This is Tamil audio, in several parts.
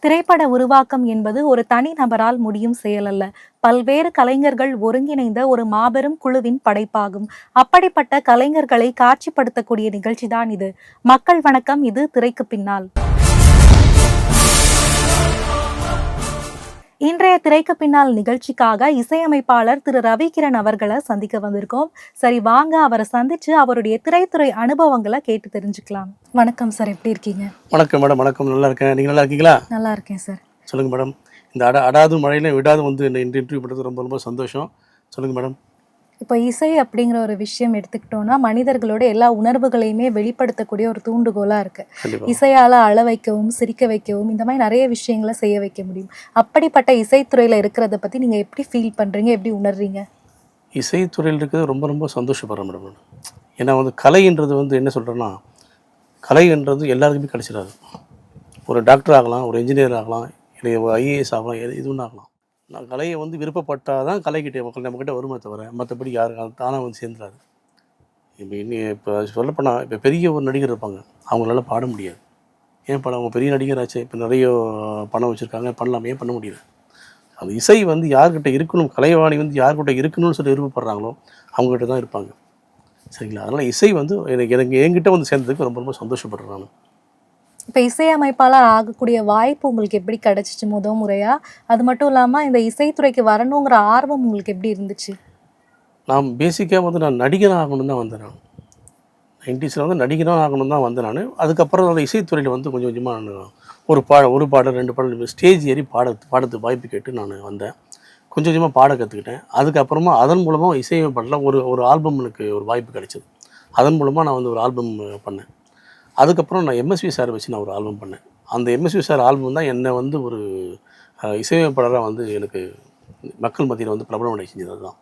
திரைப்பட உருவாக்கம் என்பது ஒரு தனி நபரால் முடியும் செயல் அல்ல. பல்வேறு கலைஞர்கள் ஒருங்கிணைந்த ஒரு மாபெரும் குழுவின் படைப்பாகும். அப்படிப்பட்ட கலைஞர்களை காட்சிப்படுத்தக்கூடிய நிகழ்ச்சிதான் இது. மக்கள் வணக்கம், இது திரைக்கு பின்னால். இன்றைய திரைக்கு பின்னால் நிகழ்ச்சிக்காக இசையமைப்பாளர் திரு ரவிகிரண் அவர்களை சந்திக்க வந்திருக்கோம். சரி, வாங்க அவரை சந்திச்சு அவருடைய திரைத்துறை அனுபவங்களை கேட்டு தெரிஞ்சுக்கலாம். வணக்கம் சார், எப்படி இருக்கீங்க? வணக்கம் மேடம். வணக்கம், நல்லா இருக்கேன். நீங்கள் நல்லா இருக்கீங்களா? நல்லா இருக்கேன் சார். சொல்லுங்கள் மேடம். இந்த அடாது மழையில விடாது வந்து இந்த இன்டர்வியூ பண்ணுறது ரொம்ப ரொம்ப சந்தோஷம். சொல்லுங்கள் மேடம். இப்போ இசை அப்படிங்கிற ஒரு விஷயம் எடுத்துக்கிட்டோம்னா மனிதர்களோட எல்லா உணர்வுகளையுமே வெளிப்படுத்தக்கூடிய ஒரு தூண்டுகோலாக இருக்குது. கண்டிப்பாக இசையால் அழ வைக்கவும் சிரிக்க வைக்கவும் இந்த மாதிரி நிறைய விஷயங்களை செய்ய வைக்க முடியும். அப்படிப்பட்ட இசைத்துறையில் இருக்கிறத பற்றி நீங்கள் எப்படி ஃபீல் பண்ணுறீங்க, எப்படி உணர்றீங்க? இசைத்துறையில் இருக்கிறது ரொம்ப ரொம்ப சந்தோஷப்படுறேன் மேடம் நான். ஏன்னா வந்து கலைன்றது வந்து என்ன சொல்கிறேன்னா, கலைன்றது எல்லாருக்குமே கிடைச்சிடாது. ஒரு டாக்டர் ஆகலாம், ஒரு இன்ஜினியர் ஆகலாம், இல்லை ஒரு ஐஏஎஸ் ஆகலாம், எது ஒன்று ஆகலாம். நான் கலையை வந்து விருப்பப்பட்டால் தான் கலைக்கிட்டே மக்கள் நம்மக்கிட்ட வருமே தவிர மற்றபடி யாரும் தானாக வந்து சேர்ந்துடாது. இப்போ சொல்லப்போனால் இப்போ பெரிய ஒரு நடிகர் இருப்பாங்க, அவங்களால பாட முடியாது. ஏன் பாட? அவங்க பெரிய நடிகராச்சு, இப்போ நிறைய பணம் வச்சுருக்காங்க, பண்ணலாம், ஏன் பண்ண முடியல? அந்த இசை வந்து யார்கிட்ட இருக்கணும், கலைவாணி வந்து யார்கிட்ட இருக்கணும்னு சொல்லி விருப்பப்படுறாங்களோ அவங்ககிட்ட தான் இருப்பாங்க. சரிங்களா? அதனால் இசை வந்து எனக்கு என்கிட்ட வந்து சேர்ந்ததுக்கு ரொம்ப ரொம்ப சந்தோஷப்படுறேன் நான். இப்போ இசையமைப்பாளர் ஆகக்கூடிய வாய்ப்பு உங்களுக்கு எப்படி கிடைச்சிச்சு முறையா? அது மட்டும் இல்லாமல் இந்த இசைத்துறைக்கு வரணுங்கிற ஆர்வம் உங்களுக்கு எப்படி இருந்துச்சு? நான் பேசிக்காக வந்து நான் நடிகனாக ஆகணும்னு தான் வந்தேன். நான் 90s வந்து நடிகனாக ஆகணும் தான் வந்தேன் நான். அதுக்கப்புறம் அந்த இசைத்துறையில் வந்து கொஞ்சம் கொஞ்சமாக நான் ஒரு பாடல் 2 பாடல் ஸ்டேஜ் ஏறி பாடத்துக்கு வாய்ப்பு கேட்டு நான் வந்தேன். கொஞ்சம் கொஞ்சமாக பாட கற்றுக்கிட்டேன். அதுக்கப்புறமா அதன் மூலமாக இசையமைப்பாளரில் ஒரு ஒரு ஆல்பம் எனக்கு ஒரு வாய்ப்பு கிடைச்சிது. அதன் மூலமாக நான் வந்து ஒரு ஆல்பம் பண்ணேன். அதுக்கப்புறம் நான் எம்எஸ்வி சார் வச்சு நான் ஒரு ஆல்பம் பண்ணேன். அந்த எம்எஸ்வி சார் ஆல்பம் தான் என்னை வந்து ஒரு இசையமைப்பாளராக வந்து எனக்கு மக்கள் மத்தியில் வந்து பிரபலம் அடைய செஞ்சது. அதுதான்.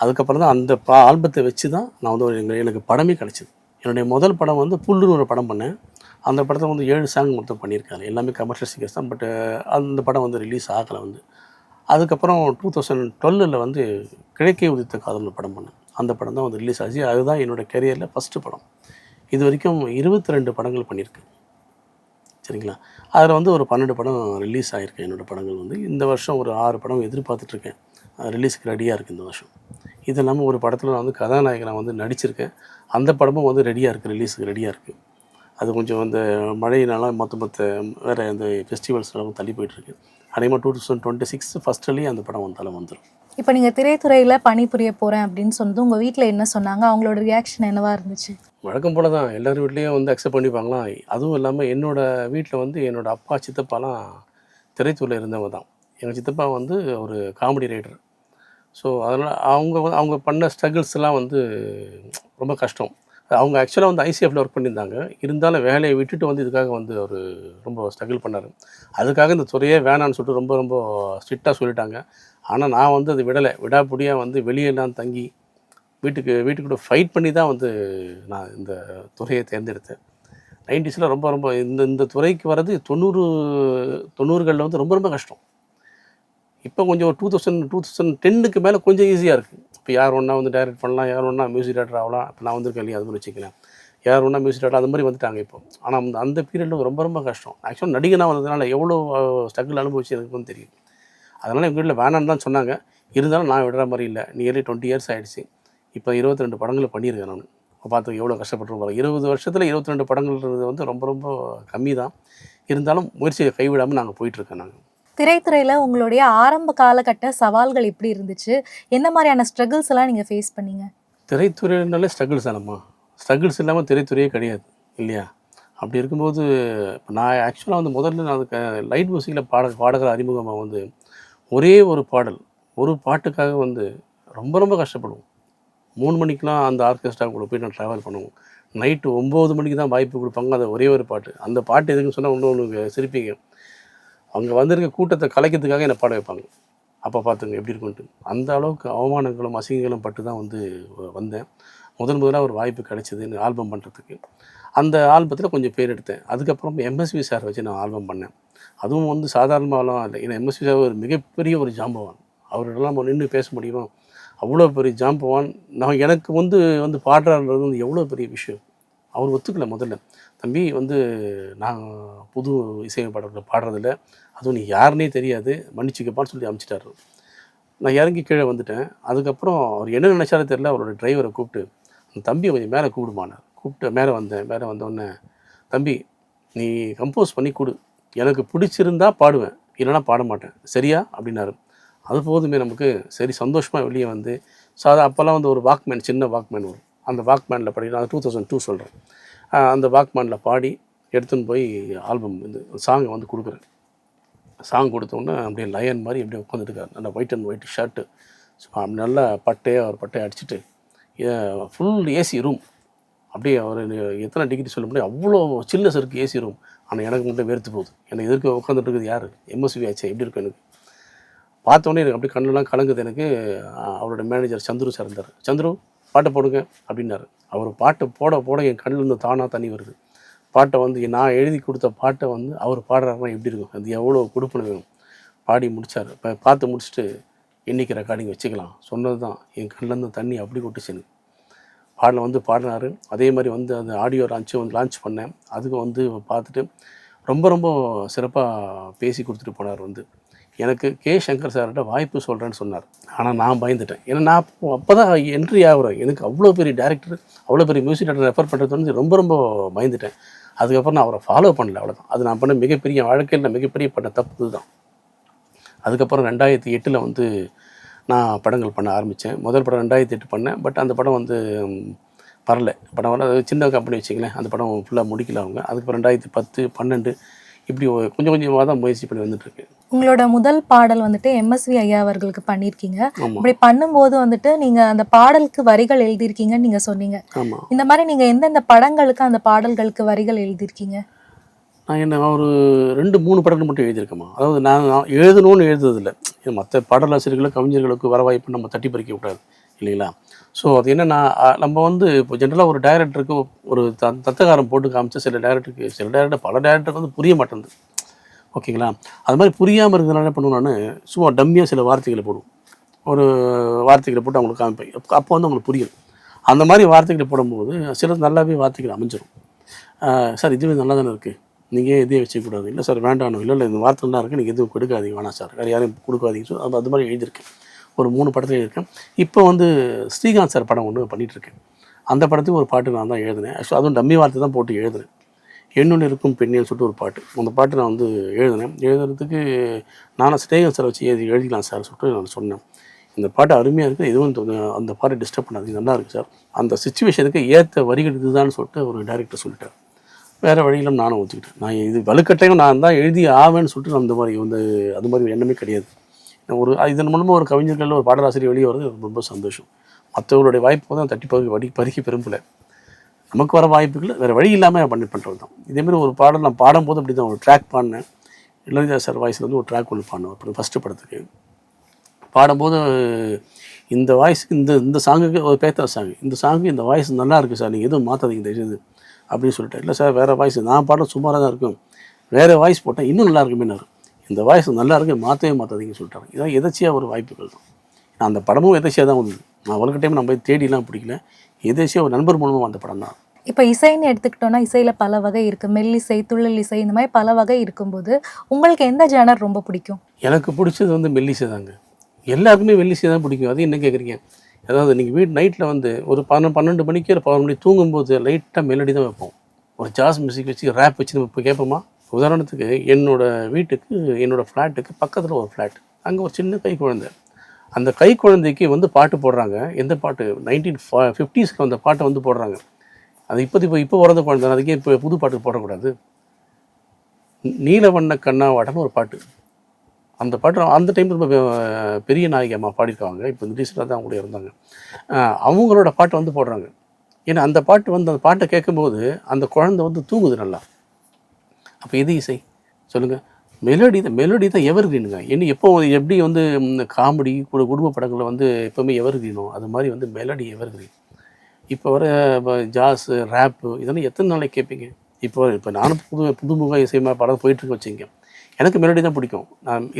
அதுக்கப்புறம் தான் அந்த ஆல்பத்தை வச்சு தான் நான் வந்து எனக்கு படமே கிடச்சிது. என்னுடைய முதல் படம் வந்து புல்லுன்னு ஒரு படம் பண்ணேன். அந்த படத்தை வந்து 7 சாங் மொத்தம் பண்ணியிருக்காங்க. எல்லாமே கமர்ஷியல் சிங்கர்ஸ் தான். பட் அந்த படம் வந்து ரிலீஸ் ஆகலை வந்து. அதுக்கப்புறம் 2012 வந்து கிழக்கே உதித்த காதல்னு படம் பண்ணேன். அந்த படம் தான் வந்து ரிலீஸ் ஆச்சு. அதுதான் என்னோடய கெரியரில் ஃபஸ்ட்டு படம். இது வரைக்கும் 22 படங்கள் பண்ணியிருக்கேன். சரிங்களா? அதில் வந்து ஒரு 12 படம் ரிலீஸ் ஆகிருக்கு. என்னோடய படங்கள் வந்து இந்த வருஷம் ஒரு 6 படம் எதிர்பார்த்துட்ருக்கேன். ரிலீஸுக்கு ரெடியாக இருக்குது இந்த வருஷம். இது இல்லாமல் ஒரு படத்தில் நான் வந்து கதாநாயகனாக வந்து நடிச்சிருக்கேன். அந்த படமும் வந்து ரெடியாக இருக்குது, ரிலீஸுக்கு ரெடியாக இருக்குது. அது கொஞ்சம் அந்த மழையினால மற்ற வேறு அந்த ஃபெஸ்டிவல்ஸ்லாம் தள்ளி போயிட்டுருக்கு. அதேமாதிரி 2026 ஃபஸ்ட்லேயே அந்த படம் வந்தாலும் வந்துடும். இப்போ நீங்கள் திரைத்துறையில் பணிபுரிய போகிறேன் அப்படின்னு சொன்னது உங்கள் வீட்டில் என்ன சொன்னாங்க? அவங்களோட ரியாக்ஷன் என்னவா இருந்துச்சு? வழக்கம் போல் தான் எல்லார் வீட்லேயும் வந்து அக்செப்ட் பண்ணிப்பாங்களாம். அதுவும் இல்லாமல் என்னோடய வீட்டில் வந்து என்னோடய அப்பா சித்தப்பாலாம் திரைத்துறையில் இருந்தவங்க தான். எங்கள் சித்தப்பா வந்து ஒரு காமெடி ரைட்டர். ஸோ அதனால் அவங்க பண்ண ஸ்ட்ரகிள்ஸ்லாம் வந்து ரொம்ப கஷ்டம். அவங்க ஆக்சுவலாக வந்து ஐசிஎஃப்ல ஒர்க் பண்ணியிருந்தாங்க. இருந்தாலும் வேலையை விட்டுட்டு வந்து இதுக்காக வந்து அவர் ரொம்ப ஸ்ட்ரகிள் பண்ணார். அதுக்காக இந்த துறையே வேணான்னு சொல்லிட்டு ரொம்ப ரொம்ப ஸ்ட்ரிக்டாக சொல்லிட்டாங்க. ஆனால் நான் வந்து அது விடாப்பிடியாக வந்து வெளியெல்லாம் தங்கி வீட்டுக்கூட ஃபைட் பண்ணி தான் வந்து நான் இந்த துறையை தேர்ந்தெடுத்தேன். 90s ரொம்ப ரொம்ப இந்த துறைக்கு வர்றது 90களில் வந்து ரொம்ப ரொம்ப கஷ்டம். இப்போ கொஞ்சம் 2010க்கு மேலே கொஞ்சம் ஈஸியாக இருக்குது. இப்போ யார் ஒன்றா வந்து டைரக்ட் பண்ணலாம், யார் ஒன்றா மியூசிக் டைரக்டர் ஆகலாம். இப்போ நான் வந்திருக்கேன் இல்லையா, அது மாதிரி வச்சுக்கலாம். யார் ஒன்றா மியூசிக் டைரக்டர் அது மாதிரி வந்துட்டாங்க இப்போ. ஆனால் அந்த பீரியடில் ரொம்ப ரொம்ப கஷ்டம். ஆக்சுவலாக நடிகனாக வந்ததுனால எவ்வளோ ஸ்ட்ரகிள் அனுபவிச்சு எனக்குன்னு தெரியும். அதனால் எங்கள் வீட்டில் வேணான்னு தான் சொன்னாங்க. இருந்தாலும் நான் விடுற மாதிரி இல்லை. நியர்லி 20 இயர்ஸ் ஆகிடுச்சு. இப்போ 22 படங்களை பண்ணியிருக்கேன் நான். பார்த்து எவ்வளோ கஷ்டப்பட்டுருப்பாங்க. 20 வருஷத்தில் 22 படங்கள்ன்றது வந்து ரொம்ப ரொம்ப கம்மி தான். இருந்தாலும் முயற்சியை கைவிடாமல் நாங்கள் போயிட்டுருக்கேன். நாங்கள் திரைத்துறையில் உங்களுடைய ஆரம்ப காலகட்ட சவால்கள் எப்படி இருந்துச்சு? என்ன மாதிரியான ஸ்ட்ரகிள்ஸ் எல்லாம் நீங்கள் ஃபேஸ் பண்ணீங்க? திரைத்துறையினாலே ஸ்ட்ரகிள்ஸ் தானம்மா. ஸ்ட்ரகிள்ஸ் இல்லாமல் திரைத்துறையே கிடையாது இல்லையா? அப்படி இருக்கும்போது நான் ஆக்சுவலாக வந்து முதல்ல நான் அதுக்கு லைட் மியூசிக்கில் பாடகர் அறிமுகமாக வந்து ஒரே ஒரு பாடல், ஒரு பாட்டுக்காக வந்து ரொம்ப ரொம்ப கஷ்டப்படுவோம். 3 மணிக்கெலாம் அந்த ஆர்கெஸ்ட்ரா கூட போய் நான் ட்ராவல் பண்ணுவோம். நைட்டு 9 மணிக்கு தான் வாய்ப்பு கொடுப்பாங்க. அது ஒரே ஒரு பாட்டு. அந்த பாட்டு எதுக்குன்னு சொன்னால் இன்னொன்று சிரிப்பீங்க. அங்கே வந்திருக்க கூட்டத்தை கலைக்கிறதுக்காக என்னை பாட வைப்பாங்க. அப்போ பார்த்துங்க எப்படி இருக்குன்ட்டு. அந்த அளவுக்கு அவமானங்களும் அசிங்கங்களும் பட்டு தான் வந்து வந்தேன். முதலாக ஒரு வாய்ப்பு கிடைச்சிது ஆல்பம் பண்ணுறதுக்கு. அந்த ஆல்பத்தில் கொஞ்சம் பேர் எடுத்தேன். அதுக்கப்புறம் எம்எஸ்வி சார் வச்சு நான் ஆல்பம் பண்ணேன். அதுவும் வந்து சாதாரணமாகலாம் இல்லை. ஏன்னா எம்எஸ்வி சார் ஒரு மிகப்பெரிய ஒரு ஜாம்பவான். அவர்கிட்டலாம் நம்ம நின்று பேச முடியுமா? அவ்வளோ பெரிய ஜாம்பவான். எனக்கு வந்து பாடுறாருன்றது வந்து எவ்வளோ பெரிய விஷயம். அவர் ஒத்துக்கல முதல்ல. தம்பி வந்து நான் புது இசையமைப்பாளர்களை பாடுறதில்ல, அதுவும் நீ யாருன்னே தெரியாது, மன்னிச்சுக்கப்பான்னு சொல்லி அனுப்பிச்சிட்டாரு. நான் இறங்கி கீழே வந்துட்டேன். அதுக்கப்புறம் அவர் என்ன நினச்சாரோ தெரியல, அவரோட டிரைவரை கூப்பிட்டு, அந்த தம்பியை கொஞ்சம் மேலே கூப்பிடுமான்னார். கூப்பிட்டு மேலே வந்தேன். மேலே வந்தோடனே, தம்பி நீ கம்போஸ் பண்ணி கொடு, எனக்கு பிடிச்சிருந்தா பாடுவேன், இல்லைனா பாட மாட்டேன், சரியா அப்படின்னாரு. அது போதுமே நமக்கு. சரி சந்தோஷமாக வெளியே வந்து அப்போல்லாம் வந்து ஒரு வாக்மேன், சின்ன வாக்மேன் வரும், அந்த வாக்மேனில் பாடி, நான் 2002 சொல்கிறேன், அந்த வாக்மேனில் பாடி எடுத்துன்னு போய் ஆல்பம் இந்த சாங்கை வந்து கொடுக்குறேன். சாங் கொடுத்தோன்னே அப்படியே லயன் மாதிரி அப்படியே உட்காந்துட்டுருக்காரு. நல்லா ஒயிட் அண்ட் ஒயிட் ஷர்ட்டு, அப்படி நல்லா ஒரு பட்டையை அடிச்சுட்டு, ஃபுல் ஏசி ரூம். அப்படியே அவர் எத்தனை டிகிரி சொல்ல முடியும், அவ்வளோ சில்னஸ் இருக்குது ஏசி ரூம். ஆனால் எனக்கு மட்டும் வேர்த்து போகுது. எனக்கு எதிர்க்க உட்காந்துட்டு இருக்குது யார், எம்எஸ்வி ஆச்சு, எப்படி இருக்கும் எனக்கு. பார்த்தோன்னே எனக்கு அப்படியே கண்ணெல்லாம் கலங்குது எனக்கு. அவரோட மேனேஜர் சந்துரு சார் இருந்தார். சந்துரு பாட்டை போடுங்க அப்படின்னாரு. அவர் பாட்டை போட என் கண்ணிலேருந்து தானாக தண்ணி வருது. பாட்டை வந்து நான் எழுதி கொடுத்த பாட்டை வந்து அவர் பாடுறாருன்னா எப்படி இருக்கும், அது எவ்வளோ கொடுப்பனை வேணும். பாடி முடித்தார். இப்போ பார்த்து முடிச்சுட்டு இன்றைக்கி ரெக்கார்டிங் வச்சுக்கலாம் சொன்னது தான் என் கண்ணிலேருந்து தண்ணி அப்படி கொட்டுச்சு எனக்கு. வந்து பாடினார். அதே மாதிரி வந்து அந்த ஆடியோ லான்ச் பண்ணேன். அதுக்கு வந்து பார்த்துட்டு ரொம்ப ரொம்ப சிறப்பாக பேசி கொடுத்துட்டு போனார். வந்து எனக்கு கே சங்கர் சார்கிட்ட வாய்ப்பு சொல்கிறேன்னு சொன்னார். ஆனால் நான் பயந்துட்டேன். ஏன்னா நான் அப்போ தான் என்ட்ரி ஆகிறேன். எனக்கு அவ்வளோ பெரிய டேரக்டர், அவ்வளோ பெரிய மியூசிக் டேரக்டர் ரெஃபர் பண்ணுறது வந்து ரொம்ப ரொம்ப பயந்துட்டேன். அதுக்கப்புறம் நான் அவரை ஃபாலோ பண்ணல, அவ்வளோதான். அது நான் பண்ண மிகப்பெரிய வாழ்க்கையில் மிகப்பெரிய பண்ண தப்பு தான். அதுக்கப்புறம் 2008 வந்து நான் படங்கள் பண்ண ஆரம்பித்தேன். முதல் படம் 2008 பண்ணேன். பட் அந்த படம் வந்து வரல. படம் வரல, அது சின்ன கம்பெனி வச்சுங்களேன். அந்த படம் ஃபுல்லாக முடிக்கல அவங்க. அதுக்கப்புறம் 2010, 12 இப்படி கொஞ்சம் கொஞ்சமாக தான் முயற்சி பண்ணி வந்துட்டுருக்கு. உங்களோட முதல் பாடல் வந்துட்டு எம்எஸ்வி ஐயா அவர்களுக்கு பண்ணியிருக்கீங்க. ஆமாம். இப்படி பண்ணும்போது வந்துட்டு நீங்கள் அந்த பாடலுக்கு வரிகள் எழுதியிருக்கீங்கன்னு நீங்கள் சொன்னீங்க. ஆமாம். இந்த மாதிரி நீங்கள் எந்தெந்த படங்களுக்கு அந்த பாடல்களுக்கு வரிகள் எழுதியிருக்கீங்க? நான் ஒரு 2-3 படங்கள் மட்டும் எழுதியிருக்கேம்மா. அதாவது நான் எழுதணும்னு எழுதுறதில்ல. மற்ற பாடலாசிரியர்களும் கவிஞர்களுக்கு வர வாய்ப்பு நம்ம தட்டி பறிக்கக்கூடாது இல்லைங்களா? ஸோ அது என்னென்னா, நம்ம வந்து இப்போ ஜென்ரலாக ஒரு டைரக்டருக்கு ஒரு தத்தகாரம் போட்டு காமிச்சா சில டேரக்டர் பல டேரக்டருக்கு வந்து புரிய மாட்டேங்குது. ஓகேங்களா? அது மாதிரி புரியாமல் இருக்கிறதுனால என்ன பண்ணுவேன், நான் சும்மா டம்மியாக சில வார்த்தைகளை போடுவோம். ஒரு வார்த்தைகளை போட்டு அவங்களுக்கு காமிப்பேன். அப்போ வந்து அவங்களுக்கு புரியும். அந்த மாதிரி வார்த்தைகளை போடும்போது சிலது நல்லாவே வார்த்தைகள் அமைஞ்சிடும். சார் இதுவே நல்லா தானே இருக்குது, நீங்கள் எதையும் வச்சுக்கூடாது. இல்லை சார் வேண்டாம், இல்லை இந்த வார்த்தை தான் இருக்குது, நீங்கள் எதுவும் கொடுக்காதீங்க, வேணாம் சார், வேறு யாரையும் கொடுக்காதீங்க. ஸோ அது மாதிரி எழுதியிருக்கேன். ஒரு 3 படத்தில் எழுதியிருக்கேன். இப்போ வந்து ஸ்ரீகாந்த் சார் படம் ஒன்று பண்ணிகிட்ருக்கேன். அந்த படத்துக்கு ஒரு பாட்டு நான் தான் எழுதினேன். ஆக்சுவலாக அதுவும் டம்மி வார்த்தை தான் போட்டு எழுதினேன். என்னொன்று இருக்கும் பெண்ணின்னு சொல்லிட்டு ஒரு பாட்டு. அந்த பாட்டு நான் வந்து எழுதுறதுக்கு நானும் ஸ்ரீகாந்த் சார் வச்சு எழுதிக்கலாம் சார் சொல்லிட்டு நான் சொன்னேன். இந்த பாட்டு அருமையாக இருக்குது, எதுவும் அந்த பாட்டை டிஸ்டர்ப் பண்ணாதீங்க, நல்லா இருக்குது சார், அந்த சுச்சுவேஷனுக்கு ஏற்ற வரிகள் இதுதான்னு சொல்லிட்டு ஒரு டைரக்டர் சொல்லிட்டார். வேறு வழியிலும் நானும் ஒத்துக்கிட்டேன். நான் இது வலுக்கட்டையும் நான் தான் எழுதி ஆவேன்னு சொல்லிட்டு அந்த மாதிரி வந்து அது மாதிரி எண்ணமே கிடையாது. இதன் மூலமாக ஒரு கவிஞர்கள் ஒரு பாடலாசிரியர் வெளியே வருது, ரொம்ப சந்தோஷம். மற்றவர்களுடைய வாய்ப்பு தான் தட்டி பறிக்க விரும்பலை. நமக்கு வர வாய்ப்புகள் வேறு வழி இல்லாமல் பண்ணுறது தான். இதேமாதிரி ஒரு பாடல் நான் பாடும்போது அப்படி தான் ஒரு ட்ராக் பாடினேன். இளையராஜா சார் வாய்ஸில் வந்து ஒரு ட்ராக் ஒன்று பாடினேன். அப்புறம் ஃபஸ்ட்டு படத்துக்கு பாடும்போது இந்த வாய்ஸுக்கு இந்த சாங்குக்கு ஒரு பேத்தா சாங், இந்த சாங்கு இந்த வாய்ஸ் நல்லா இருக்குது சார், நீங்கள் எதுவும் மாற்றாதீங்க தயவுசெய்து அப்படின்னு சொல்லிட்டேன். இல்லை சார் வேறு வாய்ஸ், நான் பாட சுமாராக தான் இருக்கும், வேறு வாய்ஸ் போட்டால் இன்னும் நல்லா இருக்குமேனாரு. இந்த வாய்ஸ் நல்லா இருக்குது, மாற்றாதீங்கன்னு சொல்லிட்டாங்க. இதான் எதாச்சியாக ஒரு வாய்ப்புகள் தான். நான் அந்த படமும் எதாச்சியாக தான் வந்தது. நான் ஒரு டைம் நம்ம போய் தேடிலாம் பிடிக்கல, எதாச்சியாக ஒரு நண்பர் மூலமாக வந்த படம் தான். இப்போ இசைன்னு எடுத்துக்கிட்டோன்னா இசையில் பல வகை இருக்குது. மெல்லிசை, துள்ளல் இசை, இந்த மாதிரி பல வகை இருக்கும்போது உங்களுக்கு எந்த ஜானர் ரொம்ப பிடிக்கும்? எனக்கு பிடிச்சது வந்து மெல்லிசை தாங்க. எல்லாருக்குமே மெல்லிசை தான் பிடிக்கும். அது என்ன கேட்குறீங்க? அதாவது நீங்கள் நைட்டில் வந்து ஒரு 12 மணிக்கு ஒரு 11 மணிக்கு தூங்கும்போது லைட்டாக மெலடி தான் வைப்போம். ஒரு ஜாஸ் மியூசிக் வச்சு ரேப் வச்சு நம்ம இப்போ கேட்போமா? உதாரணத்துக்கு என்னோடய வீட்டுக்கு, என்னோடய ஃப்ளாட்டுக்கு பக்கத்தில் ஒரு ஃப்ளாட், அங்கே ஒரு சின்ன கை குழந்தை. அந்த கை குழந்தைக்கு வந்து பாட்டு போடுறாங்க. எந்த பாட்டு? 1950s அந்த பாட்டை வந்து போடுறாங்க. அது இப்போ பிறந்த குழந்தை, அதுக்கே இப்போ புது பாட்டு போடக்கூடாது. நீலவண்ண கண்ணாவாட்டம்னு ஒரு பாட்டு. அந்த பாட்டு அந்த டைமில் ரொம்ப பெரிய நாயகி அம்மா பாடியிருக்காங்க. இப்போ ரீசெண்டாக தான் கூட இருந்தாங்க. அவங்களோட பாட்டை வந்து போடுறாங்க. ஏன்னா அந்த பாட்டு வந்து அந்த பாட்டை கேட்கும்போது அந்த குழந்தை வந்து தூங்குது நல்லா. அப்போ எது இசை சொல்லுங்கள்? மெலடி தான் எவர் கிரீனுங்க. எப்போ எப்படி வந்து காமெடி குடும்ப படங்களில் வந்து எப்போவுமே எவர் கிரீனோ அது மாதிரி வந்து மெலடி எவர் கிரீன். இப்போ வர ஜாஸு, ரேப்பு இதெல்லாம் எத்தனை நாளைக்கு கேட்பீங்க? இப்போ நானும் புதுமுக இசைமா படம் போயிட்டுருக்கு வச்சுங்க. எனக்கு மெலடி தான் பிடிக்கும்.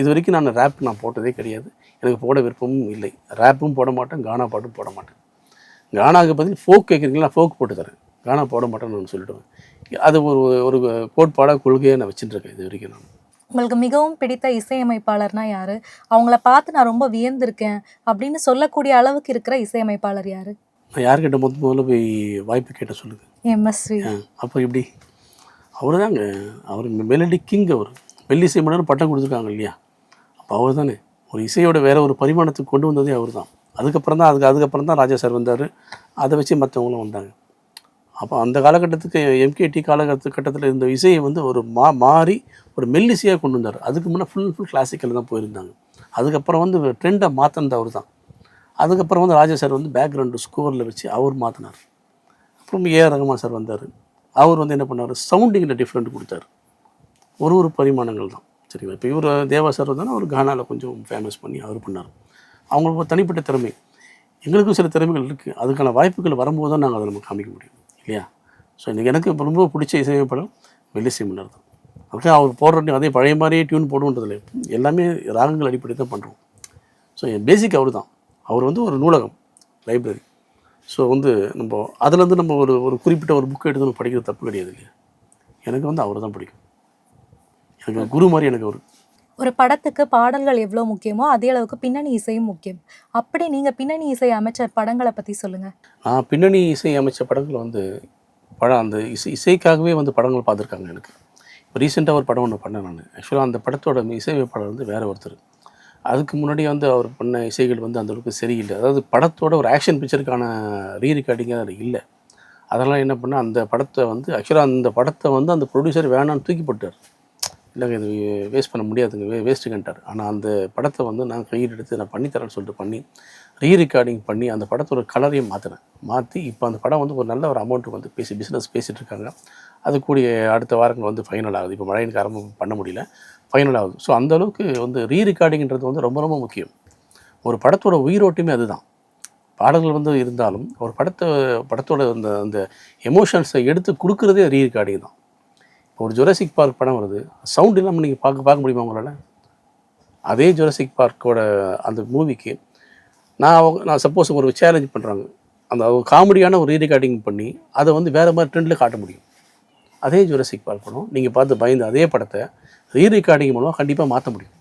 இது வரைக்கும் நான் ரேப் போட்டதே கிடையாது. எனக்கு போட விருப்பமும் இல்லை. ரேப்பும் போட மாட்டேன், கானா பாட்டும் போட மாட்டேன். கானாவுக்கு பதில் ஃபோக் கேட்குறீங்களா, ஃபோக் போட்டு தரேன். கானா போட மாட்டேன்னு நான் சொல்லிவிடுவேன். அது ஒரு ஒரு கோட்பாடாக கொள்கையாக நான் வச்சுட்டுருக்கேன் இது வரைக்கும் நான். உங்களுக்கு மிகவும் பிடித்த இசையமைப்பாளர்னா யாரு? அவங்கள பார்த்து நான் ரொம்ப வியந்திருக்கேன் அப்படின்னு சொல்லக்கூடிய அளவுக்கு இருக்கிற இசையமைப்பாளர் யாரு? நான் யார்கிட்ட முதல்ல போய் வாய்ப்பு கேட்டேன் சொல்லுங்க. எம்எஸ்வி. அப்போ எப்படி? அவரு தாங்க. அவர் மெலடி கிங் அவர். மெல்லிசை மன்னர்னு பட்டம் கொடுத்துருக்காங்க இல்லையா? அப்போ அவர் தானே. ஒரு இசையோட வேற ஒரு பரிமாணத்துக்கு கொண்டு வந்ததே அவர் தான். அதுக்கப்புறம் தான் ராஜா சார் வந்தார். அதை வச்சு மற்றவங்களும் வந்தாங்க. அப்போ அந்த காலகட்டத்துக்கு எம்கேடி காலகட்டத்தில் இருந்த இசையை வந்து ஒரு மாறி ஒரு மெல்லிசையாக கொண்டு வந்தார். அதுக்கு முன்னே ஃபுல் கிளாசிக்கல் தான் போயிருந்தாங்க. அதுக்கப்புறம் வந்து ட்ரெண்டை மாற்றினது அவர் தான். அதுக்கப்புறம் வந்து ராஜா சார் வந்து பேக்ரவுண்டு ஸ்கோரில் வச்சு அவர் மாற்றினார். அப்புறம் ஏஆர் ரஹ்மான் சார் வந்தார். அவர் வந்து என்ன பண்ணார், சவுண்டிங்கில் டிஃப்ரெண்ட் கொடுத்தாரு. ஒரு பரிமாணங்கள் தான் சரிங்களா. இப்போ இவர் தேவா சார் வந்தாலும் அவர் கானாவில் கொஞ்சம் ஃபேமஸ் பண்ணி அவர் பண்ணார். அவங்களுக்கு ஒரு தனிப்பட்ட திறமை. எங்களுக்கும் சில திறமைகள் இருக்குது. அதுக்கான வாய்ப்புகள் வரும்போது தான் நாங்கள் அதை நம்ம காமிக்க முடியும் இல்லையா. ஸோ இன்றைக்கி எனக்கு இப்போ ரொம்ப பிடிச்ச இசையமைப்பாளர் மெல்லிசை மன்னர் தான். அதுக்கு அவர் போடுற அதே பழைய மாதிரியே டியூன் போடுன்றதில்லை, எல்லாமே ராகங்கள் அடிப்படை தான் பண்ணுறோம். ஸோ என் பேசிக் அவர் தான். அவர் வந்து ஒரு நூலகம், லைப்ரரி. ஸோ வந்து நம்ம அதுலேருந்து நம்ம ஒரு குறிப்பிட்ட ஒரு புக்கை எடுத்து நம்ம படிக்கிறது தப்பு கிடையாது இல்லையா. எனக்கு வந்து அவர் தான் பிடிக்கும். எனக்கு குரு மாதிரி எனக்கு அவர். ஒரு படத்துக்கு பாடல்கள் எவ்வளோ முக்கியமோ அதே அளவுக்கு பின்னணி இசையும் முக்கியம். அப்படி நீங்க பின்னணி இசை அமைச்ச படங்களை பத்தி சொல்லுங்க. நான் பின்னணி இசை அமைச்ச படங்கள் வந்து அந்த இசைக்காகவே வந்து படங்கள் பார்த்துருக்காங்க எனக்கு. இப்போ ரீசெண்டாக ஒரு படம் ஒன்று பண்ணேன் நான். ஆக்சுவலாக அந்த படத்தோட இசையமைப்பாளர் வந்து வேறு ஒருத்தர். அதுக்கு முன்னாடி வந்து அவர் பண்ண இசைகள் வந்து அந்தளவுக்கு சரியில்லை. அதாவது படத்தோட ஒரு ஆக்ஷன் பிக்சருக்கான ரீரெக்கார்டிங்காக அதில் இல்லை. அதெல்லாம் என்ன பண்ணால் அந்த படத்தை வந்து ஆக்சுவலாக அந்த படத்தை வந்து அந்த ப்ரொடியூசர் வேணான்னு தூக்கி போட்டார். இல்லைங்க இது வேஸ்ட் பண்ண முடியாதுங்க, வேஸ்ட்டுங்கன்ட்டார். ஆனால் அந்த படத்தை வந்து நான் கையில் எடுத்து நான் பண்ணித்தரேன்னு சொல்லிட்டு பண்ணி ரீரெக்கார்டிங் பண்ணி அந்த படத்தோட கலரையும் மாற்றி இப்போ அந்த படம் வந்து ஒரு நல்ல ஒரு அமௌண்ட்டு வந்து பிஸ்னஸ் பேசிகிட்டு இருக்காங்க. அது கூடிய அடுத்த வாரங்கள் வந்து ஃபைனல் ஆகுது. இப்போ மழையின் காரணம் பண்ண முடியல, ஃபைனல் ஆகுது. ஸோ அந்தளவுக்கு வந்து ரீரெக்கார்டிங்கிறது வந்து ரொம்ப ரொம்ப முக்கியம். ஒரு படத்தோட உயிரோட்டமே அதுதான். பாடல்கள் வந்து இருந்தாலும் ஒரு படத்தோட அந்த அந்த எமோஷன்ஸை எடுத்து கொடுக்குறதே ரீரெக்கார்டிங் தான். ஒரு ஜுராசிக் பார்க் படம் வருது, சவுண்ட் இல்லாமல் நீங்கள் பார்க்க முடியுமா உங்களால்? அதே ஜுராசிக் பார்க்கோட அந்த மூவிக்கு நான் சப்போஸ் ஒரு சேலஞ்ச் பண்ணுறாங்க, அந்த காமெடியான ஒரு ரீரெக்கார்டிங் பண்ணி அதை வந்து வேறு மாதிரி ட்ரெண்டில் காட்ட முடியும். அதே ஜுராசிக் பார்க் படம் நீங்கள் பார்த்து பயந்து அதே படத்தை ரீரெக்கார்டிங் மூலமாக கண்டிப்பாக மாற்ற முடியும்.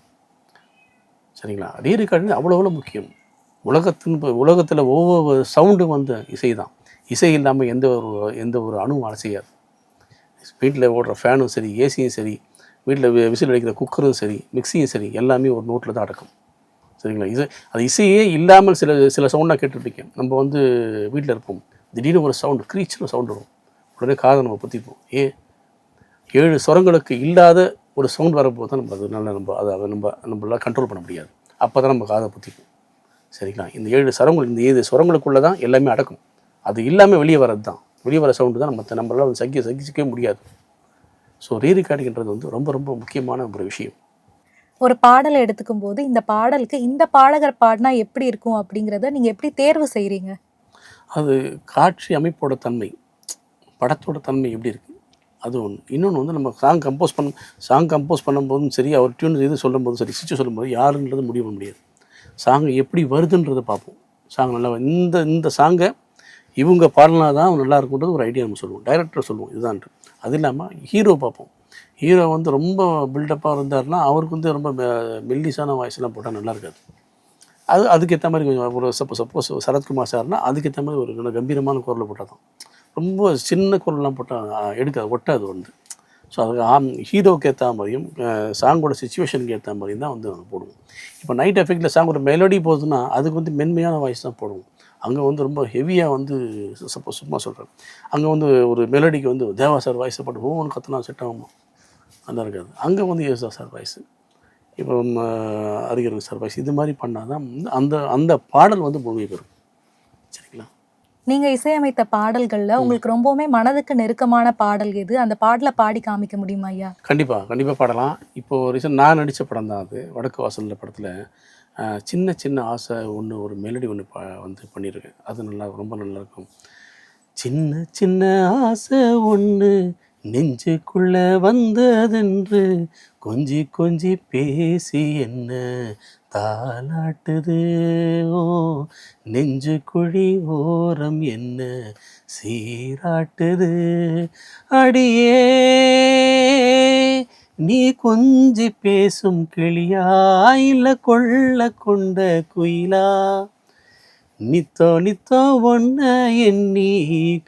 சரிங்களா. ரீரெக்கார்டிங் அவ்வளோ முக்கியம். உலகத்தில் ஒவ்வொரு சவுண்டும் வந்து இசை தான். இசை இல்லாமல் எந்த ஒரு அணுவும் வேலை செய்யாது. வீட்டில் ஓடுற ஃபேனும் சரி, ஏசியும் சரி, வீட்டில் விசில் அடிக்கிற குக்கரும் சரி, மிக்சியும் சரி, எல்லாமே ஒரு நோட்டில் தான் அடக்கும். சரிங்களா. இசையே இல்லாமல் சில சவுண்டாக கேட்டுருப்பீங்க. நம்ம வந்து வீட்டில் இருப்போம், திடீர்னு ஒரு சவுண்டு க்ரீச்சுன்னு சவுண்டு வரும். உடனே காதை நம்ம பொத்திப்போம். 7 ஸ்வரங்களுக்கு இல்லாத ஒரு சவுண்ட் வரப்போது தான் நம்ம அதனால அதை நம்மளால் கண்ட்ரோல் பண்ண முடியாது. அப்போ தான் நம்ம காதை பொத்திப்போம். சரிங்களா. இந்த 7 ஸ்வரங்களுக்குள்ளே தான் எல்லாமே அடக்கும். அது இல்லாமல் வெளியே வர சவுண்டு தான் நம்மளால் வந்து சகிக்கவே முடியாது. ஸோ ரீரெக்கார்டிங்கிறது வந்து ரொம்ப ரொம்ப முக்கியமான ஒரு விஷயம். ஒரு பாடலை எடுத்துக்கும் போது இந்த பாடலுக்கு இந்த பாடகர் பாடினா எப்படி இருக்கும் அப்படிங்கிறத நீங்கள் எப்படி தேர்வு செய்கிறீங்க? அது காட்சி அமைப்போட தன்மை, படத்தோட தன்மை எப்படி இருக்குது அது ஒன்று. இன்னொன்று வந்து நம்ம சாங் கம்போஸ் பண்ணும்போதும் சரி, அவர் டியூன் இது சொல்லும்போதும் சரி, ஸ்விட்சு சொல்லும்போது யாருன்றது முடிவு பண்ண முடியாது. சாங் எப்படி வருதுன்றதை பார்ப்போம். சாங் நல்லா இந்த சாங்கை இவங்க பாடினா தான் நல்லா இருக்குன்றது ஒரு ஐடியா நம்ம சொல்லுவோம். டைரக்டர் சொல்லுவோம் இதுதான்ட்டு. அது இல்லாமல் ஹீரோ பார்ப்போம். ஹீரோ வந்து ரொம்ப பில்டப்பாக இருந்தார்னா அவருக்கு வந்து ரொம்ப மெல்லிசான வாய்ஸ்லாம் போட்டால் நல்லா இருக்காது. அதுக்கேற்ற மாதிரி கொஞ்சம் ஒரு சப்போஸ் சரத்குமார் சார்னா அதுக்கேற்ற மாதிரி ஒரு நல்ல கம்பீரமான குரலில் போட்டால் தான். ரொம்ப சின்ன குரல்லாம் போட்டால் ஒட்டாது வந்து. ஸோ அதுக்கு ஹீரோவுக்கு ஏற்ற மாதிரியும் சாங்கோட சுச்சுவேஷனுக்கு ஏற்ற மாதிரியும் தான் வந்து நாங்கள் போடுவோம். இப்போ நைட் எஃபெக்டில் சாங் ஒரு மெலடி போகுதுன்னா அதுக்கு வந்து மென்மையான வாய்ஸ் தான் போடுவோம். அங்கே வந்து ரொம்ப ஹெவியாக வந்து சப்போஸ் சும்மா சொல்கிறேன், அங்கே வந்து ஒரு மெலடிக்கு வந்து தேவா சார் வாய்ஸை போட்டு ஒவ்வொன்று கற்றுனா செட் ஆகுமா, நல்லா இருக்காது. அங்கே வந்து யேசுதா சார் வாய்ஸு, இப்போ அறிஞர் சார் வாய்ஸ், இது மாதிரி பண்ணால் தான் அந்த அந்த பாடல் வந்து முழுமை பெறும். சரிங்களா. நீங்கள் இசையமைத்த பாடல்களில் உங்களுக்கு ரொம்பவுமே மனதுக்கு நெருக்கமான பாடல் எது? அந்த பாடலை பாடி காமிக்க முடியுமா ஐயா? கண்டிப்பாக பாடலாம். இப்போது ரீசன்ட் நான் நடித்த படம் தான் அது. வடக்கு வாசலில் படத்தில் சின்ன சின்ன ஆசை ஒன்று, ஒரு மெலடி ஒன்று வந்து பண்ணியிருக்கேன். அது ரொம்ப நல்லாயிருக்கும். சின்ன சின்ன ஆசை ஒன்று நெஞ்சுக்குள்ள வந்ததென்று கொஞ்சி கொஞ்சி பேசி என்ன தாலாட்டுது. ஓ நெஞ்சு குழி ஓரம் என்ன சீராட்டுது. அடியே நீ கொஞ்சி பேசும் கிளியா இல்ல கொள்ள கொண்ட குயிலா, நித்தோ நித்தோ ஒன்ன எண்ணி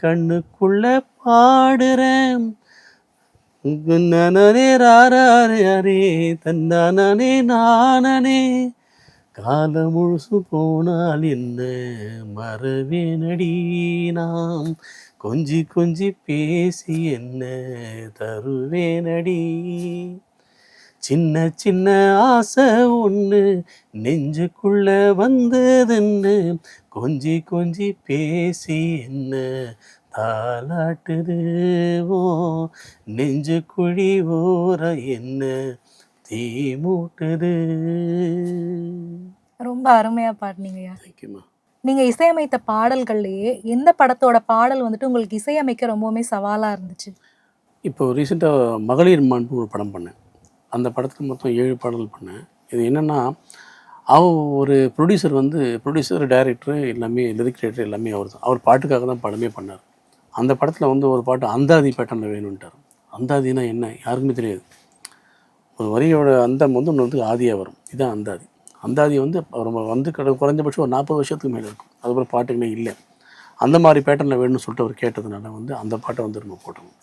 கண்ணுக்குள்ள பாடுறேன். நனனே ராரே அரே தன்னானே நானனே, காலம் முழுசு போனால் என்ன மறவேனடி நாம், கொஞ்சி கொஞ்சி பேசி என்ன தருவேனடி. சின்ன சின்ன ஆசை ஒன்று நெஞ்சுக்குள்ள வந்ததுன்னு கொஞ்சி கொஞ்சி பேசி என்ன தாலாட்டுது. ஓ நெஞ்சு குழி ஓர என்ன தீ மூட்டுது. ரொம்ப அருமையா பாடுனீங்கய்யா. தேங்க்யூம்மா. நீங்க இசையமைத்த பாடல்கள்லயே எந்த படத்தோட பாடல் வந்துட்டு உங்களுக்கு இசையமைக்க ரொம்பவுமே சவாலா இருந்துச்சு? இப்போ ரீசெண்டாக மகளிர் மாண்பு ஒரு படம் பண்ணேன். அந்த படத்துக்கு மொத்தம் 7 பாடல்கள் பண்ணேன். இது என்னென்னா, ஒரு ப்ரொடியூசர், டைரக்டரு எல்லாமே லிரிக் ரைட்டர் எல்லாமே அவர் தான். அவர் பாட்டுக்காக தான் படமே பண்ணார். அந்த படத்தில் வந்து ஒரு பாட்டு அந்தாதி பேட்டர்னில் வேணும்ன்ட்டார். அந்தாதினா என்ன யாருக்குமே தெரியாது. ஒரு வரியோட அந்தம் வந்து ஒன்று வந்து ஆதியாக வரும். இதுதான் அந்தாதி. அந்தாதி வந்து நம்ம வந்து குறைஞ்சபட்சம் ஒரு 40 வருஷத்துக்கு மேலே இருக்கும். அதுக்கப்புறம் பாட்டுக்குமே இல்லை. அந்த மாதிரி பேட்டர்னில் வேணும்னு சொல்லிட்டு அவர் கேட்டதுனால வந்து அந்த பாட்டை வந்து நம்ம போட்டோம்.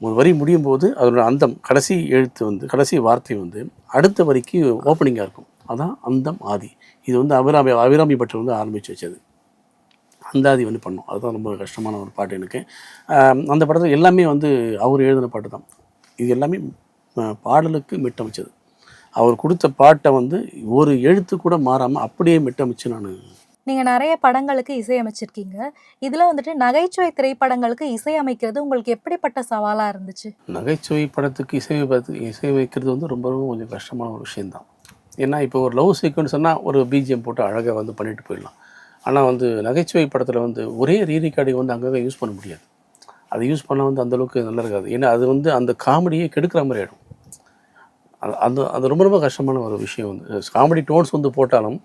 ஒரு வரி முடியும் போது அதோட அந்தம் கடைசி எழுத்து வந்து கடைசி வார்த்தை வந்து அடுத்த வரிக்கு ஓப்பனிங்காக இருக்கும். அதான் அந்தம் ஆதி. இது வந்து அபிராமி பற்றி வந்து ஆரம்பித்து வச்சது. அந்தாதி வந்து பண்ணோம். அதுதான் ரொம்ப கஷ்டமான ஒரு பாட்டு எனக்கு. அந்த படத்தில் எல்லாமே வந்து அவர் எழுதின பாட்டு தான். இது எல்லாமே பாடலுக்கு மிட்டமைச்சது. அவர் கொடுத்த பாட்டை வந்து ஒரு எழுத்து கூட மாறாமல் அப்படியே மிட்டமைச்சு நான். நீங்க நிறைய படங்களுக்கு இசையமைச்சிருக்கீங்க. இதுல வந்துட்டு நகைச்சுவை திரைப்படங்களுக்கு இசையமைக்கிறது உங்களுக்கு எப்படிப்பட்ட சவாலா இருந்துச்சு? நகைச்சுவை படத்துக்கு இசையமைக்கிறது வந்து ரொம்ப ரொம்ப கொஞ்சம் கஷ்டமான ஒரு விஷயந்தான். ஏன்னா இப்போ ஒரு லவ் சீக்வன்ஸ்னால் ஒரு பிஜிஎம் போட்டு அழகாக வந்து பண்ணிட்டு போயிடலாம். ஆனால் வந்து நகைச்சுவை படத்தில் வந்து ஒரே ரீரிகார்டிங் வந்து அங்கங்கே யூஸ் பண்ண முடியாது. அது யூஸ் பண்ணால் வந்து அந்தளவுக்கு நல்லா இருக்காது. ஏன்னா அது வந்து அந்த காமெடியே கெடுக்கிற மாதிரி ஆகிடும். அது ரொம்ப ரொம்ப கஷ்டமான ஒரு விஷயம். வந்து காமெடி டோன்ஸ் வந்து போட்டாலும்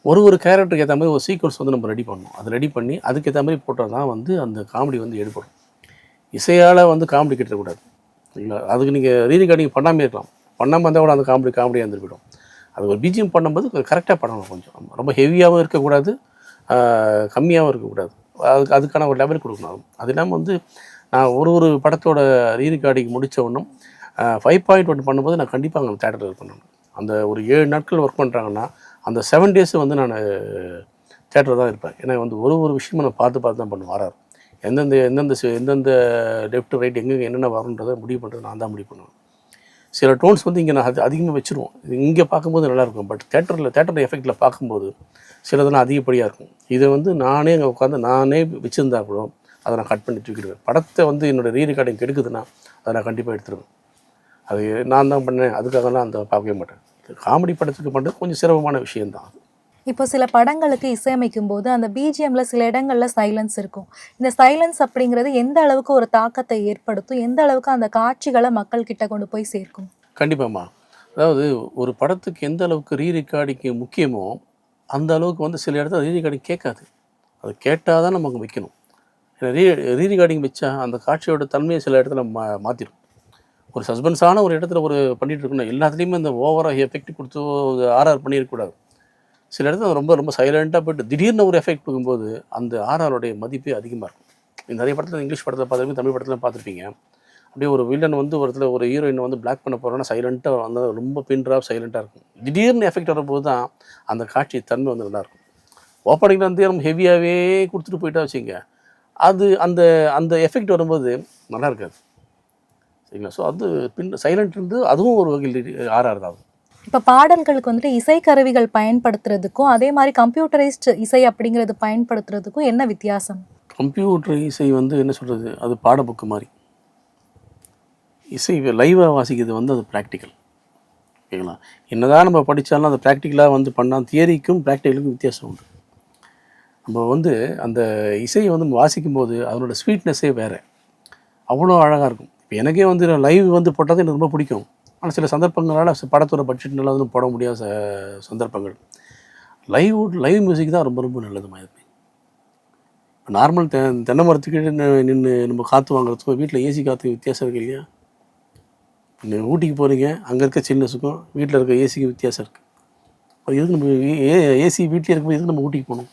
ஒரு கேரக்டருக்கு ஏற்ற மாதிரி ஒரு சீக்வன்ஸ் வந்து நம்ம ரெடி பண்ணணும். அதை ரெடி பண்ணி அதுக்கேற்ற மாதிரி போட்டால் தான் வந்து அந்த காமெடி வந்து எடுபடும். இசையால் வந்து காமெடி கெட்டக்கூடாது. இல்லை அதுக்கு நீங்கள் ரீரிகார்டிங் பண்ணாமல் இருக்கலாம். பண்ணாமல் இருந்தால் கூட அந்த காமெடியாக இருந்துவிடும். அது ஒரு பிஜிஎம் பண்ணும்போது கரெக்டாக பண்ணணும். கொஞ்சம் ரொம்ப ஹெவியாகவும் இருக்கக்கூடாது, கம்மியாகவும் இருக்கக்கூடாது. அதுக்கான ஒரு லெவல் கொடுக்கணும். அது இல்லாமல் வந்து நான் ஒரு படத்தோட ரீரிகார்டிங் முடித்த ஒன்றும் 5.1 பண்ணும்போது நான் கண்டிப்பாக அங்கே தேட்டரில் பண்ணணும். அந்த ஒரு 7 நாட்கள் ஒர்க் பண்ணுறாங்கன்னா அந்த 7 டேஸ் வந்து நான் தேட்டரில் தான் இருப்பேன். ஏன்னா வந்து ஒரு விஷயமும் நான் பார்த்து தான் பண்ணுவேன். ஆர்ஆர் எந்தெந்த லெஃப்ட் ரைட் எங்கே என்னென்ன வரும்ன்றதை முடிவு பண்ணுறது நான் தான் முடிவு பண்ணுவேன். சில டோன்ஸ் வந்து இங்கே நான் அதிகமாக வச்சுருவோம். இங்கே பார்க்கும்போது நல்லாயிருக்கும். பட் தேட்டர் எஃபெக்டில் பார்க்கும்போது சிலதெல்லாம் அதிகப்படியாக இருக்கும். இதை வந்து நானே அங்கே உட்காந்து நானே வச்சுருந்தா கூட அதை நான் கட் பண்ணி தூக்கிடுவேன். படத்தை வந்து என்னோடய ரீரிகார்டிங் கெடுக்குதுன்னா அதை நான் கண்டிப்பாக எடுத்துருவேன். அது நான் தான் பண்ணேன், அதுக்காகலாம் அந்த பார்க்கவே மாட்டேன். காமெடி படத்துக்கு பண்ணுறது கொஞ்சம் சிரமமான விஷயந்தான். இப்போ சில படங்களுக்கு இசையமைக்கும் போது அந்த பிஜிஎம்ல சில இடங்கள்ல சைலன்ஸ் இருக்கும். இந்த சைலன்ஸ் அப்படிங்கிறது எந்த அளவுக்கு ஒரு தாக்கத்தை ஏற்படுத்தும், எந்த அளவுக்கு அந்த காட்சிகளை மக்கள் கிட்ட கொண்டு போய் சேர்க்கும்? கண்டிப்பாம்மா. அதாவது ஒரு படத்துக்கு எந்த அளவுக்கு ரீரிகார்டிங்கு முக்கியமோ அந்த அளவுக்கு வந்து சில இடத்துல ரீரிகார்டிங் கேட்காது. அது கேட்டால் தான் நமக்கு வைக்கணும். ஏன்னா ரீரிகார்டிங் வச்சா அந்த காட்சியோட தன்மையை சில இடத்துல மாற்றிடும். ஒரு சஸ்பென்ஸான ஒரு இடத்துல பண்ணிகிட்டு இருக்கணும். எல்லாத்துலேயுமே இந்த ஓவராக எஃபெக்ட் கொடுத்து ஆர்ஆர் பண்ணியிருக்கக்கூடாது. சில இடத்துல ரொம்ப ரொம்ப சைலண்ட்டாக போய்ட்டு திடீர்னு ஒரு எஃபெக்ட் கொடுக்கும்போது அந்த ஆர்ஆருடைய மதிப்பே அதிகமாக இருக்கும். நிறைய படத்தில் இங்கிலீஷ் படத்தில் பார்த்துருப்பீங்க, தமிழ் படத்தில் பார்த்துருப்பீங்க. அப்படியே ஒரு வில்லன் வந்து ஒரு ஹீரோயினை வந்து பிளாக் பண்ண போகிறோன்னா சைலண்ட்டாக வந்து ரொம்ப பின்ட்ராக சைலண்ட்டாக இருக்கும். திடீர்னு எஃபெக்ட் வரும்போது தான் அந்த காட்சி தன்மை வந்து நல்லாயிருக்கும். ஓப்பனிங்கில் வந்து நம்ம ஹெவியாகவே கொடுத்துட்டு போயிட்டா வச்சுங்க, அது அந்த அந்த எஃபெக்ட் வரும்போது நல்லா இருக்காது. சரிங்களா? ஸோ அது சைலண்ட் இருந்து அதுவும் ஒரு வகையில் ஆர்ஆர் தான். இப்போ பாடல்களுக்கு வந்துட்டு இசைக்கருவிகள் பயன்படுத்துறதுக்கும் அதே மாதிரி கம்ப்யூட்டரைஸ்டு இசை அப்படிங்கிறது பயன்படுத்துறதுக்கும் என்ன வித்தியாசம்? கம்ப்யூட்டர் இசை வந்து என்ன சொல்கிறது, அது பாட புக்கு மாதிரி. இசை லைவாக வாசிக்கிறது வந்து அது ப்ராக்டிக்கல். ஓகேங்களா? என்னதான் நம்ம படித்தாலும் அது ப்ராக்டிக்கலாக வந்து பண்ணால் தியரிக்கும் ப்ராக்டிக்கலுக்கும் வித்தியாசம் உண்டு. நம்ம வந்து அந்த இசையை வந்து வாசிக்கும்போது அதனோட ஸ்வீட்னஸே வேறு. அவ்வளோ அழகாக இருக்கும். இப்போ எனக்கே வந்து லைவ் வந்து போட்டது எனக்கு ரொம்ப பிடிக்கும். ஆனால் சில சந்தர்ப்பங்களால் படத்தோட பட்ஜெட்னால வந்து போட முடியாத சந்தர்ப்பங்கள். லைவ் மியூசிக் தான் ரொம்ப ரொம்ப நல்லதுமா எப்பயுமே. இப்போ நார்மல் தென்னை மரத்துக்கு நின்று நம்ம காற்று வாங்குறதுக்கும் வீட்டில் ஏசி காற்று வித்தியாசம் இருக்குது இல்லையா? நீங்கள் ஊட்டிக்கு போகிறீங்க, அங்கே இருக்க சில்னஸுக்கும் வீட்டில் இருக்க ஏசிக்கு வித்தியாசம் இருக்குது. அது எதுக்கு நம்ம ஏசி வீட்டிலே இருக்கும்போது எதுக்கு நம்ம ஊட்டிக்கு போகணும்?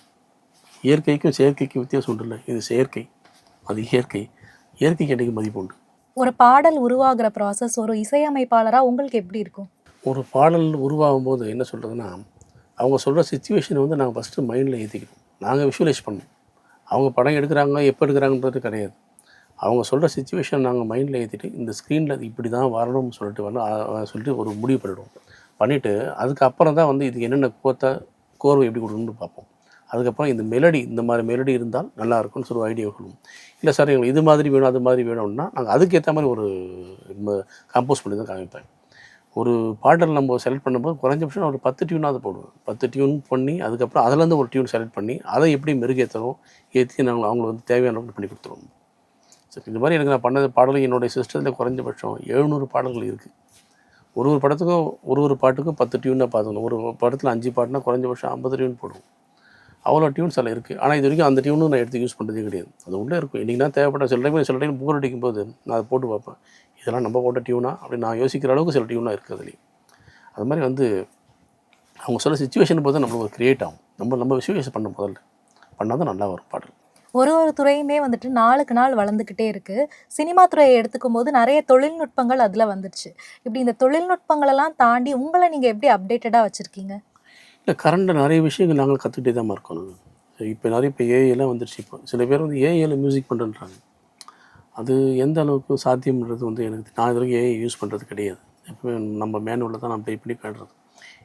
இயற்கைக்கும் செயற்கைக்கும் வித்தியாசம் உண்டுல்ல. இது செயற்கை, அது இயற்கை. இயற்கைக்கு என்றைக்கு மதிப்பு உண்டு. ஒரு பாடல் உருவாகிற ப்ராசஸ் ஒரு இசையமைப்பாளரா உங்களுக்கு எப்படி இருக்கும்? ஒரு பாடல் உருவாகும் போது என்ன சொல்கிறதுன்னா, அவங்க சொல்கிற சிச்சுவேஷனை வந்து நாங்கள் ஃபஸ்ட்டு மைண்டில் ஏற்றிக்கணும். நாங்கள் விஷுவலைஸ் பண்ணணும். அவங்க படம் எடுக்கிறாங்க, எப்போ எடுக்கிறாங்கன்றது கிடையாது. அவங்க சொல்கிற சிச்சுவேஷன் நாங்கள் மைண்டில் ஏற்றிட்டு, இந்த ஸ்க்ரீனில் அது இப்படி தான் வரணும்னு சொல்லிட்டு ஒரு முடிவு பண்ணிவிடுவோம். பண்ணிவிட்டு அதுக்கப்புறம் தான் வந்து இதுக்கு என்னென்ன கோர்வை எப்படி கொடுக்கணும்னு பார்ப்போம். அதுக்கப்புறம் இந்த மெலடி, இந்த மாதிரி மெலடி இருந்தால் நல்லாயிருக்கும்னு சொல்லி ஐடியா கொடுக்கும். இல்லை சார் எங்களுக்கு இது மாதிரி வேணும், அது மாதிரி வேணும்னா நாங்கள் அதுக்கேற்ற மாதிரி ஒரு கம்போஸ் பண்ணி தான் காமிப்பேன். ஒரு பாடல் நம்ம செலக்ட் பண்ணும்போது குறைஞ்சபட்சம் ஒரு 10 டியூனாவது போடுவேன். 10 டியூன் பண்ணி அதுக்கப்புறம் அதுலேருந்து ஒரு டியூன் செலக்ட் பண்ணி அதை எப்படி மெருகேற்றணும், ஏற்றி நாங்கள் அவங்களுக்கு வந்து தேவையான அளவுக்கு பண்ணி கொடுத்துருவோம். சரி, இந்த மாதிரி எனக்கு நான் பண்ணது பாடல் என்னுடைய சிஸ்டத்தில் குறைஞ்சபட்சம் 700 பாடல்கள் இருக்குது. ஒரு படத்துக்கும் ஒரு பாட்டுக்கும் 10 டியூனாக பார்த்துக்கணும். ஒரு படத்தில் 5 பாட்டுனா குறைஞ்சபட்சம் 50 டியூன் போடுவோம். அவ்வளோ டியூன்ஸ் அதில் இருக்குது. ஆனால் இது வரைக்கும் அந்த டியூனும் நான் எடுத்து யூஸ் பண்ணுறதே கிடையாது. அது உள்ளே இருக்கும். இன்றைக்கி தான் தேவைப்பட்ட சில டைம் போர் அடிக்கும்போது நான் அதை போட்டு பார்ப்பேன். இதெல்லாம் நம்ம போட்ட டியூனா அப்படின்னு நான் யோசிக்கிற அளவுக்கு சில டியூனாக இருக்குது அதுலேயும். அது மாதிரி வந்து அவங்க சொல்ல சிச்சுவேஷன் போது நம்மளுக்கு ஒரு க்ரியேட் ஆகும். நம்ம விஷுவலைஸ் பண்ண முதல்ல பண்ணால் தான் நல்லா வரும் பாடல். ஒரு துறையுமே வந்துட்டு நாளுக்கு நாள் வளர்ந்துக்கிட்டே இருக்கு. சினிமா துறையை எடுத்துக்கும் போது நிறைய தொழில்நுட்பங்கள் அதில் வந்துடுச்சு. இப்படி இந்த தொழில்நுட்பங்களெல்லாம் தாண்டி உங்களை நீங்கள் எப்படி அப்டேட்டடாக வச்சுருக்கீங்க? இல்லை, கரண்டில் நிறைய விஷயங்கள் நாங்கள் கற்றுக்கிட்டே தான் இருக்கணும். இப்போ ஏஐலாம் வந்துடுச்சு. இப்போ சில பேர் வந்து ஏஐயில் மியூசிக் பண்ணுறேன்றாங்க. அது எந்த அளவுக்கு சாத்தியம்ன்றது வந்து நான் இது வரைக்கும் ஏஐ யூஸ் பண்ணுறது கிடையாது. எப்பவுமே நம்ம மேனுவலில் தான் நான் டைப் பண்ணி பண்ணுறது.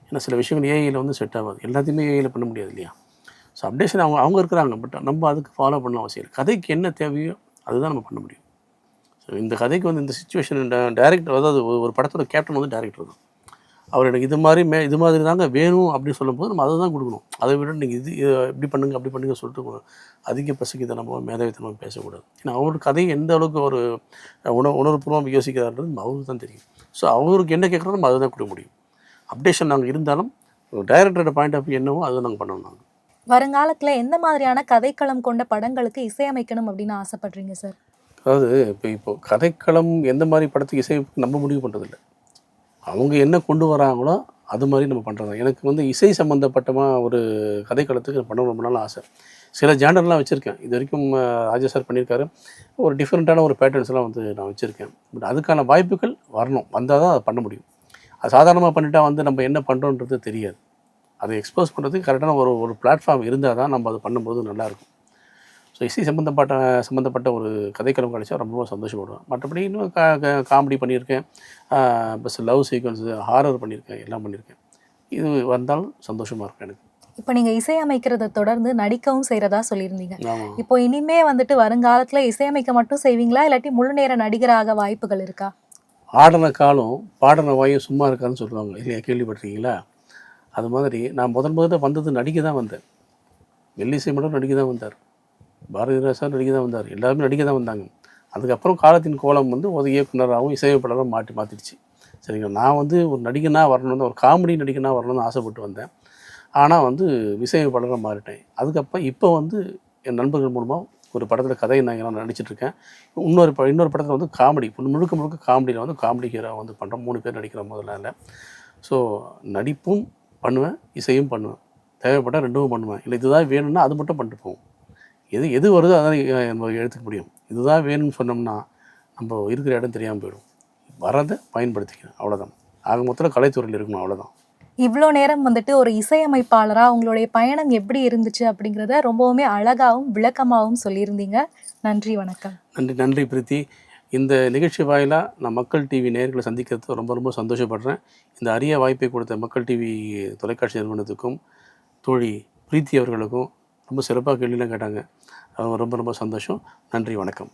ஏன்னா சில விஷயங்கள் ஏஐயில் வந்து செட் ஆகாது. எல்லாத்தையுமே ஏஐயில் பண்ண முடியாது இல்லையா? ஸோ அப்டேஷன் அவங்க இருக்கிறாங்க. பட் நம்ம அதுக்கு ஃபாலோ பண்ண அவசியம் இல்லை. கதைக்கு என்ன தேவையோ அதுதான் நம்ம பண்ண முடியும். ஸோ இந்த கதைக்கு வந்து இந்த சிச்சுவேஷன் டைரக்டர், அதாவது ஒரு படத்தோட கேப்டன் வந்து டைரக்டர் தான். அவர் எனக்கு இது மாதிரி தாங்க வேணும் அப்படின்னு சொல்லும்போது நம்ம அதை தான் கொடுக்கணும். அதை விட நீங்கள் இப்படி பண்ணுங்க அப்படி பண்ணுங்க சொல்லிட்டு அதிக பசிக்குத்தனமோ மேதாவித்தனமோ பேசக்கூடாது. ஏன்னா அவருக்கு கதையை எந்த அளவுக்கு ஒரு உணர்வுபூர்வமாக யோசிக்கிறாருன்றது அவருக்கு தான் தெரியும். ஸோ அவருக்கு என்ன கேட்குறோம் நம்ம அதை தான் கொடுக்க முடியும். அப்டேஷன் நாங்கள் இருந்தாலும் டைரக்டரோட பாயிண்ட் ஆஃப் வியூ என்னவோ அதை நாங்கள் பண்ணணும். நாங்கள் வருங்காலத்தில் எந்த மாதிரியான கதைக்களம் கொண்ட படங்களுக்கு இசையமைக்கணும் அப்படின்னு ஆசைப்படுறீங்க சார்? அதாவது இப்போ கதைக்களம் எந்த மாதிரி படத்துக்கு இசை நம்ம முடிவு பண்ணுறதில்ல. அவங்க என்ன கொண்டு வராங்களோ அது மாதிரி நம்ம பண்ணுறது. எனக்கு வந்து இசை சம்மந்தப்பட்டமாக ஒரு கதைக்களத்துக்கு பண்ண ரொம்ப நாள் ஆசை. சில ஜேனர்லாம் வச்சுருக்கேன். இது வரைக்கும் ராஜா சார் பண்ணியிருக்காரு. ஒரு டிஃப்ரெண்ட்டான ஒரு பேட்டர்ன்ஸ்லாம் வந்து நான் வச்சுருக்கேன். பட் அதுக்கான வாய்ப்புகள் வரணும். வந்தால் தான் அதை பண்ண முடியும். அது சாதாரணமாக பண்ணிட்டா வந்து நம்ம என்ன பண்ணுறோன்றது தெரியாது. அதை எக்ஸ்போஸ் பண்ணுறதுக்கு கரெக்டான ஒரு பிளாட்ஃபார்ம் இருந்தால் தான் நம்ம அதை பண்ணும்போது நல்லாயிருக்கும். ஸோ இசை சம்மந்தப்பட்ட ஒரு கதைக்களம் கிடைச்சா ரொம்ப சந்தோஷப்படுவேன். மற்றபடி இன்னும் காமெடி பண்ணியிருக்கேன், ப்ளஸ் லவ் சீக்வன்ஸு, ஹாரர் பண்ணியிருக்கேன், எல்லாம் பண்ணியிருக்கேன். இது வந்தாலும் சந்தோஷமாக இருக்கும் எனக்கு. இப்போ நீங்கள் இசையமைக்கிறத தொடர்ந்து நடிக்கவும் செய்கிறதா சொல்லியிருந்தீங்க. ஆமாம். இப்போ இனிமே வந்துட்டு வருங்காலத்தில் இசையமைக்க மட்டும் செய்வீங்களா, இல்லாட்டி முழு நேர நடிகராக வாய்ப்புகள் இருக்கா? ஆடின காலம் பாடின வாயும் சும்மா இருக்கான்னு சொல்லுவாங்க இல்லையா? கேள்விப்பட்டிருக்கீங்களா? அது மாதிரி நான் முதல்ல வந்தது நடிக்க தான் வந்தேன். மெல்லிசை மட்டும் நடிக்க தான் வந்தார். பாரதிராஜா நடிக்க தான் வந்தார். எல்லாருமே நடிக்க தான் வந்தாங்க. அதுக்கப்புறம் காலத்தின் கோலம் வந்து ஒரு இயக்குனராகவும் இசையமைப்பாளராகவும் மாற்றிடுச்சு. சரிங்களா? நான் வந்து ஒரு நடிகனாக வரணும்னு, ஒரு காமெடி நடிகனாக வரணும்னு ஆசைப்பட்டு வந்தேன். ஆனால் வந்து இசையமைப்பாளராக மாறிட்டேன். அதுக்கப்புறம் இப்போ வந்து என் நண்பர்கள் மூலமாக ஒரு படத்தில் கதை நாயகனாக நான் நடிச்சிட்ருக்கேன். இன்னொரு படத்தில் வந்து காமெடி, முழுக்க காமெடியில் வந்து காமெடி ஹீரோ வந்து பண்ணுறோம். 3 பேர் நடிக்கிறோம் முதல்ல. ஸோ நடிப்பும் பண்ணுவேன், இசையும் பண்ணுவேன். தேவைப்பட்டால் 2ம் பண்ணுவேன். இல்லை இதுதான் வேணும்னா அது மட்டும் பண்ணிட்டு போவோம். எது வருதோ அதான் நம்ம எடுத்துக்க முடியும். இதுதான் வேணும்னு சொன்னோம்னா நம்ம இருக்கிற இடம் தெரியாமல் போயிடும். வரதை பயன்படுத்திக்கணும், அவ்வளோதான். ஆக மொத்தத்தில் கலைத்துறையில் இருக்கணும், அவ்வளோதான். இவ்வளோ நேரம் வந்துட்டு ஒரு இசையமைப்பாளராக உங்களுடைய பயணம் எப்படி இருந்துச்சு அப்படிங்கிறத ரொம்பவுமே அழகாகவும் விளக்கமாகவும் சொல்லியிருந்தீங்க. நன்றி, வணக்கம். நன்றி பிரீத்தி. இந்த நிகழ்ச்சி வாயிலாக நான் மக்கள் டிவி நேயர்களை சந்திக்கிறது ரொம்ப சந்தோஷப்படுறேன். இந்த அரிய வாய்ப்பை கொடுத்த மக்கள் டிவி தொலைக்காட்சி நிறுவனத்துக்கும் தோழி பிரீத்தி அவர்களுக்கும் ரொம்ப சிறப்பாக கேள்விலாம் கேட்டாங்க. ரொம்ப சந்தோஷம். நன்றி, வணக்கம்.